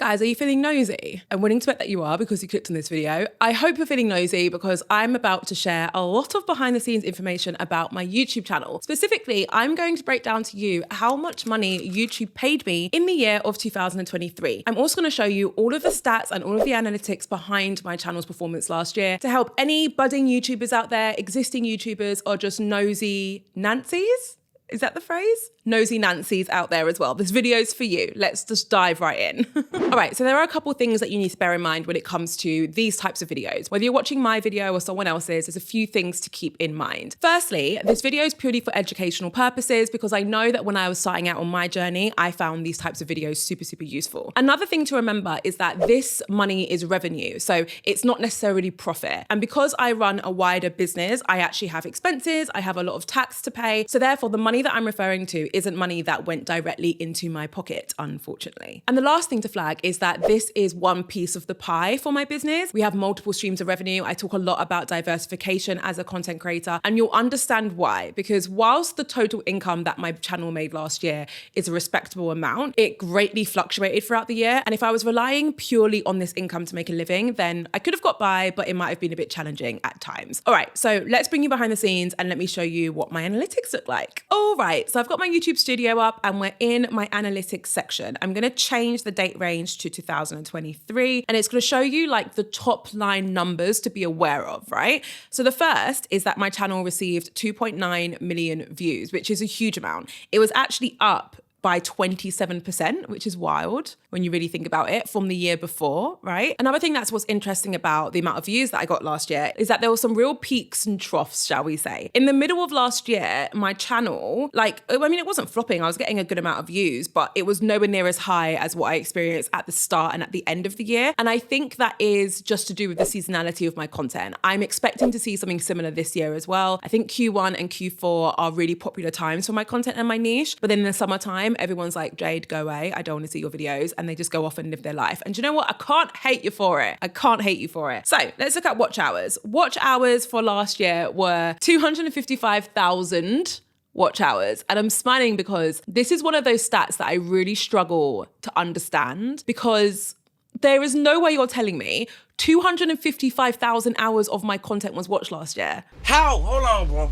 Guys, are you feeling nosy? I'm willing to bet that you are because you clicked on this video. I hope you're feeling nosy because I'm about to share a lot of behind the scenes information about my YouTube channel. Specifically, I'm going to break down to you how much money YouTube paid me in the year of 2023. I'm also going to show you all of the stats and all of the analytics behind my channel's performance last year to help any budding YouTubers out there, existing YouTubers, or just nosy Nancy's. Is that the phrase? Nosy Nancy's out there as well. This video's for you. Let's just dive right in. All right, so there are a couple of things that you need to bear in mind when it comes to these types of videos. Whether you're watching my video or someone else's, there's a few things to keep in mind. Firstly, this video is purely for educational purposes because I know that when I was starting out on my journey, I found these types of videos super, super useful. Another thing to remember is that this money is revenue, so it's not necessarily profit. And because I run a wider business, I actually have expenses, I have a lot of tax to pay. So therefore, the money that I'm referring to isn't money that went directly into my pocket, unfortunately. And the last thing to flag is that this is one piece of the pie for my business. We have multiple streams of revenue. I talk a lot about diversification as a content creator, and you'll understand why. Because whilst the total income that my channel made last year is a respectable amount, it greatly fluctuated throughout the year. And if I was relying purely on this income to make a living, then I could have got by, but it might have been a bit challenging at times. All right, so let's bring you behind the scenes and let me show you what my analytics look like. All right, so I've got my YouTube studio up and we're in my analytics section. I'm going to change the date range to 2023 and it's going to show you like the top line numbers to be aware of, right? So the first is that my channel received 2.9 million views, which is a huge amount. It was actually up by 27%, which is wild when you really think about it, from the year before, right? Another thing that's what's interesting about the amount of views that I got last year is that there were some real peaks and troughs, shall we say. In the middle of last year, my channel, it wasn't flopping. I was getting a good amount of views, but it was nowhere near as high as what I experienced at the start and at the end of the year. And I think that is just to do with the seasonality of my content. I'm expecting to see something similar this year as well. I think Q1 and Q4 are really popular times for my content and my niche, but then in the summertime, everyone's like, Jade, go away. I don't want to see your videos. And they just go off and live their life. And do you know what? I can't hate you for it. I can't hate you for it. So let's look at watch hours. Watch hours for last year were 255,000 watch hours. And I'm smiling because this is one of those stats that I really struggle to understand, because there is no way you're telling me 255,000 hours of my content was watched last year. How? Hold on, bro.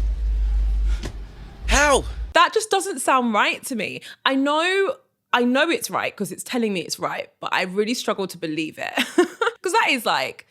How? That just doesn't sound right to me. I know it's right because it's telling me it's right, but I really struggle to believe it. Because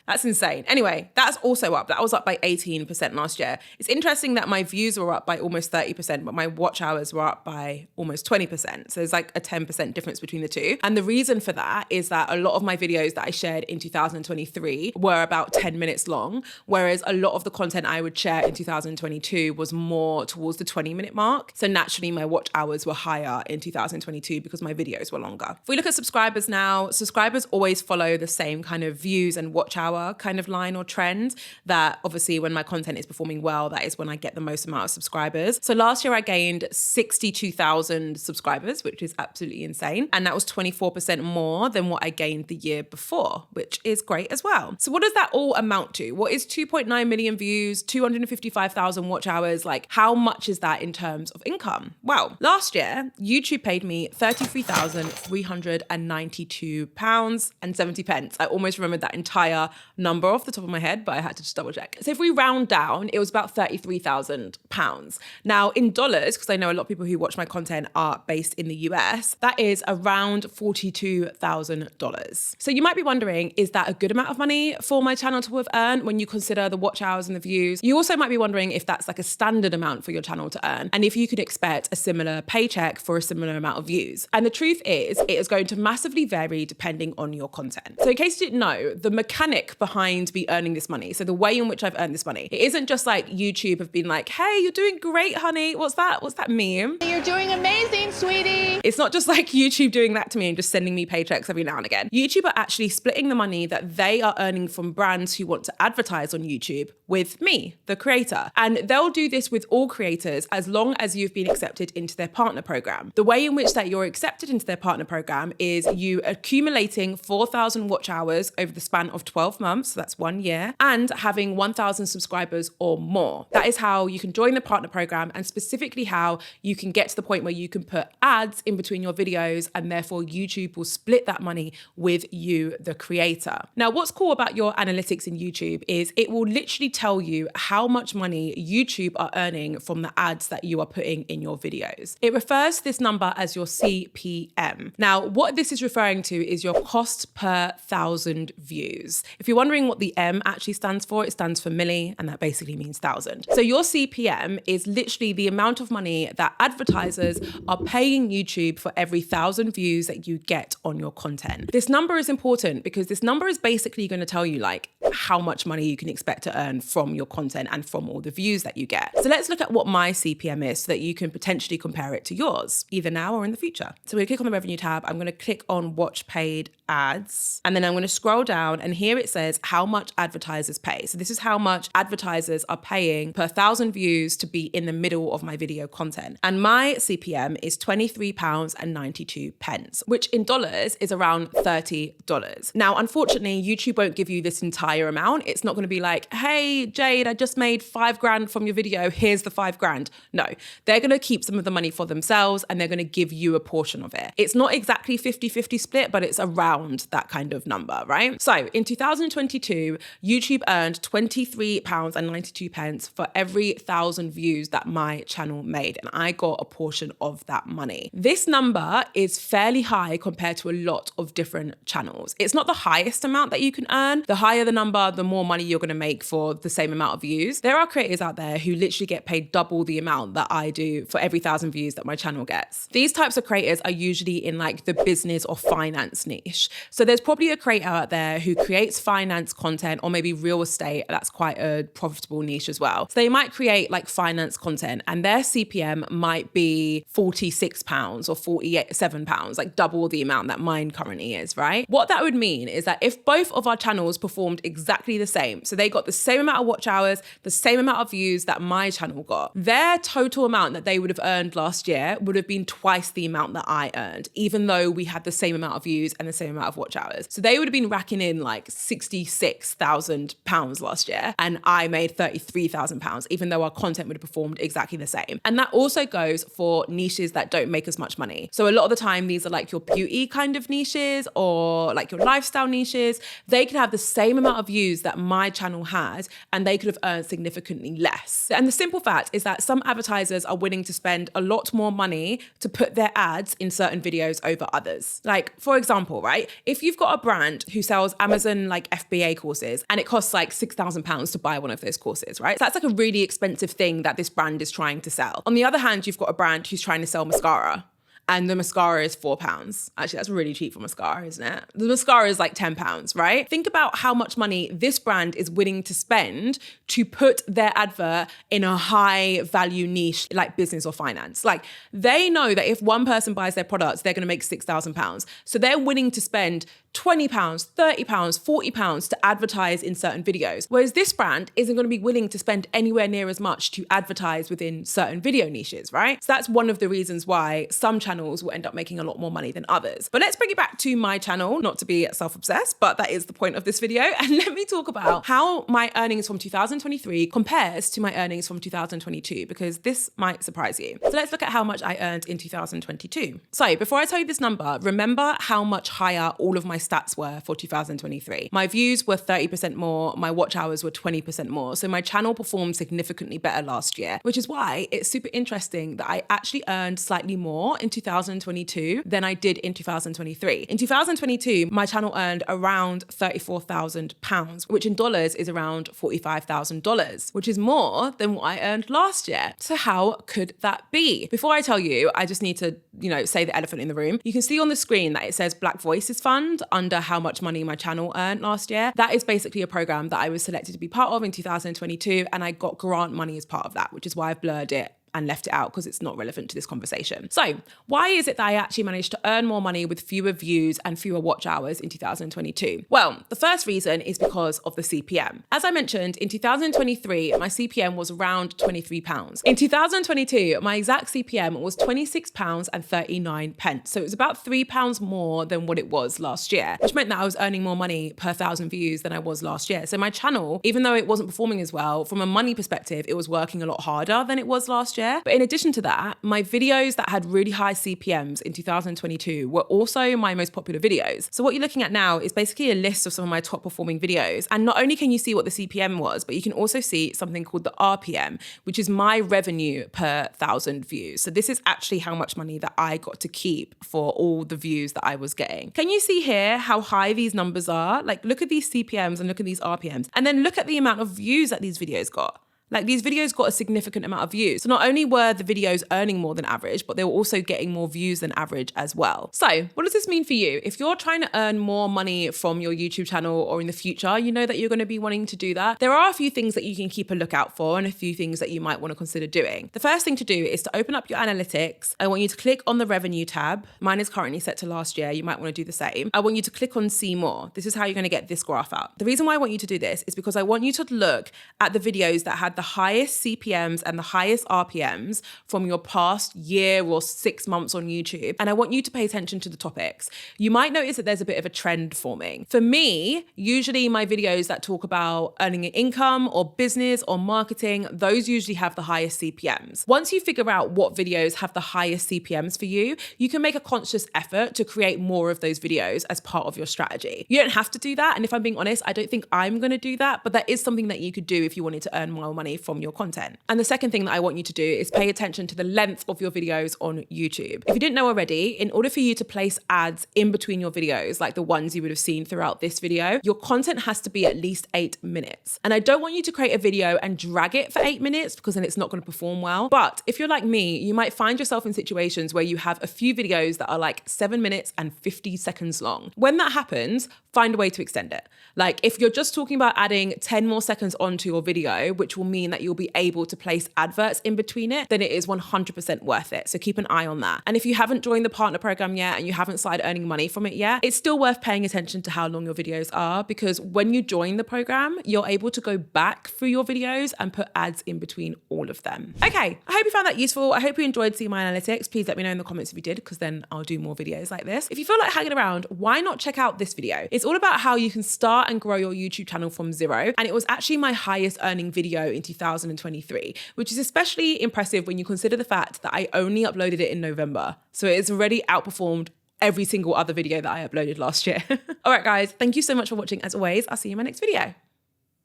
that's insane. Anyway, that's also up. That was up by 18% last year. It's interesting that my views were up by almost 30%, but my watch hours were up by almost 20%. So there's like a 10% difference between the two. And the reason for that is that a lot of my videos that I shared in 2023 were about 10 minutes long, whereas a lot of the content I would share in 2022 was more towards the 20-minute mark. So naturally, my watch hours were higher in 2022 because my videos were longer. If we look at subscribers now, subscribers always follow the same kind of views and watch hour kind of line or trend, that obviously when my content is performing well, that is when I get the most amount of subscribers. So last year I gained 62,000 subscribers, which is absolutely insane. And that was 24% more than what I gained the year before, which is great as well. So what does that all amount to? What is 2.9 million views, 255,000 watch hours? Like, how much is that in terms of income? Well, last year, YouTube paid me £33,392.70. I almost remembered that entire number off the top of my head, but I had to just double check. So if we round down, it was about £33,000. Now in dollars, because I know a lot of people who watch my content are based in the US, that is around $42,000. So you might be wondering, is that a good amount of money for my channel to have earned when you consider the watch hours and the views? You also might be wondering if that's like a standard amount for your channel to earn, and if you could expect a similar paycheck for a similar amount of views. And the truth is, it is going to massively vary depending on your content. So in case you didn't know, the mechanic behind me earning this money, so the way in which I've earned this money, it isn't just like YouTube have been like, hey, you're doing great, honey. What's that meme? You're doing amazing, sweetie. It's not just like YouTube doing that to me and just sending me paychecks every now and again. YouTube are actually splitting the money that they are earning from brands who want to advertise on YouTube with me, the creator. And they'll do this with all creators as long as you've been accepted into their partner program. The way in which that you're accepted into their partner program is you accumulating 4,000 watch hours over over the span of 12 months, so that's 1 year, and having 1,000 subscribers or more. That is how you can join the partner program, and specifically how you can get to the point where you can put ads in between your videos, and therefore YouTube will split that money with you, the creator. Now, what's cool about your analytics in YouTube is it will literally tell you how much money YouTube are earning from the ads that you are putting in your videos. It refers to this number as your CPM. Now, what this is referring to is your cost per 1,000 views. If you're wondering what the M actually stands for, it stands for milli, and that basically means 1,000. So your CPM is literally the amount of money that advertisers are paying YouTube for every 1,000 views that you get on your content. This number is important because this number is basically going to tell you like how much money you can expect to earn from your content and from all the views that you get. So let's look at what my CPM is so that you can potentially compare it to yours, either now or in the future. So we're going to click on the revenue tab. I'm going to click on watch paid ads, and then I'm going to scroll down, and here it says how much advertisers pay. So this is how much advertisers are paying per 1,000 views to be in the middle of my video content. And my CPM is £23.92, which in dollars is around $30. Now, unfortunately, YouTube won't give you this entire amount. It's not going to be like, hey, Jade, I just made $5,000 from your video. Here's the $5,000. No, they're going to keep some of the money for themselves, and they're going to give you a portion of it. It's not exactly 50-50 split, but it's around that kind of number, right? So in 2022, YouTube earned £23.92 for every 1,000 views that my channel made, and I got a portion of that money. This number is fairly high compared to a lot of different channels. It's not the highest amount that you can earn. The higher the number, the more money you're going to make for the same amount of views. There are creators out there who literally get paid double the amount that I do for every 1,000 views that my channel gets. These types of creators are usually in like the business or finance niche. So there's probably a creator out there who creates finance content, or maybe real estate. That's quite a profitable niche as well. So they might create like finance content, and their CPM might be £46 or £47, like double the amount that mine currently is, right? What that would mean is that if both of our channels performed exactly the same, so they got the same amount of watch hours, the same amount of views that my channel got, their total amount that they would have earned last year would have been twice the amount that I earned, even though we had the same amount of views and the same amount of watch hours. So they would have been racking in like £66,000 last year, and I made £33,000, even though our content would have performed exactly the same. And that also goes for niches that don't make as much money. So a lot of the time, these are like your beauty kind of niches or like your lifestyle niches. They could have the same amount of views that my channel had, and they could have earned significantly less. And the simple fact is that some advertisers are willing to spend a lot more money to put their ads in certain videos over others. Like, for example, right? If you've got a brand who sells Amazon like FBA courses, and it costs like £6,000 to buy one of those courses, right? So that's like a really expensive thing that this brand is trying to sell. On the other hand, you've got a brand who's trying to sell mascara, and the mascara is £4. Actually, that's really cheap for mascara, isn't it? The mascara is like £10, right? Think about how much money this brand is willing to spend to put their advert in a high value niche like business or finance. Like, they know that if one person buys their products, they're going to make £6,000. So they're willing to spend £20, £30, £40 to advertise in certain videos. Whereas this brand isn't going to be willing to spend anywhere near as much to advertise within certain video niches, right? So that's one of the reasons why some channels will end up making a lot more money than others. But let's bring it back to my channel, not to be self-obsessed, but that is the point of this video. And let me talk about how my earnings from 2023 compares to my earnings from 2022, because this might surprise you. So let's look at how much I earned in 2022. So before I tell you this number, remember how much higher all of my stats were for 2023. My views were 30% more, my watch hours were 20% more. So my channel performed significantly better last year, which is why it's super interesting that I actually earned slightly more in 2022 than I did in 2023. In 2022, my channel earned around £34,000, which in dollars is around $45,000, which is more than what I earned last year. So how could that be? Before I tell you, I just need to, say the elephant in the room. You can see on the screen that it says Black Voices Fund under how much money my channel earned last year. That is basically a program that I was selected to be part of in 2022, and I got grant money as part of that, which is why I've blurred it and left it out because it's not relevant to this conversation. So why is it that I actually managed to earn more money with fewer views and fewer watch hours in 2022? Well, the first reason is because of the CPM. As I mentioned, in 2023, my CPM was around £23. In 2022, my exact CPM was £26.39. So it was about £3 more than what it was last year, which meant that I was earning more money per 1,000 views than I was last year. So my channel, even though it wasn't performing as well, from a money perspective, it was working a lot harder than it was last year. But in addition to that, my videos that had really high CPMs in 2022 were also my most popular videos. So what you're looking at now is basically a list of some of my top performing videos. And not only can you see what the CPM was, but you can also see something called the RPM, which is my revenue per 1,000 views. So this is actually how much money that I got to keep for all the views that I was getting. Can you see here how high these numbers are? Like, look at these CPMs and look at these RPMs, and then look at the amount of views that these videos got. Like, these videos got a significant amount of views. So not only were the videos earning more than average, but they were also getting more views than average as well. So what does this mean for you? If you're trying to earn more money from your YouTube channel, or in the future, you know that you're going to be wanting to do that, there are a few things that you can keep a lookout for and a few things that you might want to consider doing. The first thing to do is to open up your analytics. I want you to click on the revenue tab. Mine is currently set to last year. You might want to do the same. I want you to click on see more. This is how you're going to get this graph out. The reason why I want you to do this is because I want you to look at the videos that had the highest CPMs and the highest RPMs from your past year or 6 months on YouTube. And I want you to pay attention to the topics. You might notice that there's a bit of a trend forming. For me, usually my videos that talk about earning an income or business or marketing, those usually have the highest CPMs. Once you figure out what videos have the highest CPMs for you, you can make a conscious effort to create more of those videos as part of your strategy. You don't have to do that. And if I'm being honest, I don't think I'm going to do that, but that is something that you could do if you wanted to earn more money from your content. And the second thing that I want you to do is pay attention to the length of your videos on YouTube. If you didn't know already, in order for you to place ads in between your videos, like the ones you would have seen throughout this video, your content has to be at least 8 minutes. And I don't want you to create a video and drag it for 8 minutes because then it's not going to perform well. But if you're like me, you might find yourself in situations where you have a few videos that are like 7 minutes and 50 seconds long. When that happens, find a way to extend it. Like, if you're just talking about adding 10 more seconds onto your video, which will mean that you'll be able to place adverts in between it, then it is 100% worth it. So keep an eye on that. And if you haven't joined the partner program yet and you haven't started earning money from it yet, it's still worth paying attention to how long your videos are, because when you join the program, you're able to go back through your videos and put ads in between all of them. Okay, I hope you found that useful. I hope you enjoyed seeing my analytics. Please let me know in the comments if you did, because then I'll do more videos like this. If you feel like hanging around, why not check out this video? It's all about how you can start and grow your YouTube channel from zero. And it was actually my highest earning video in 2023, which is especially impressive when you consider the fact that I only uploaded it in November. So it's already outperformed every single other video that I uploaded last year. All right, guys, thank you so much for watching. As always, I'll see you in my next video.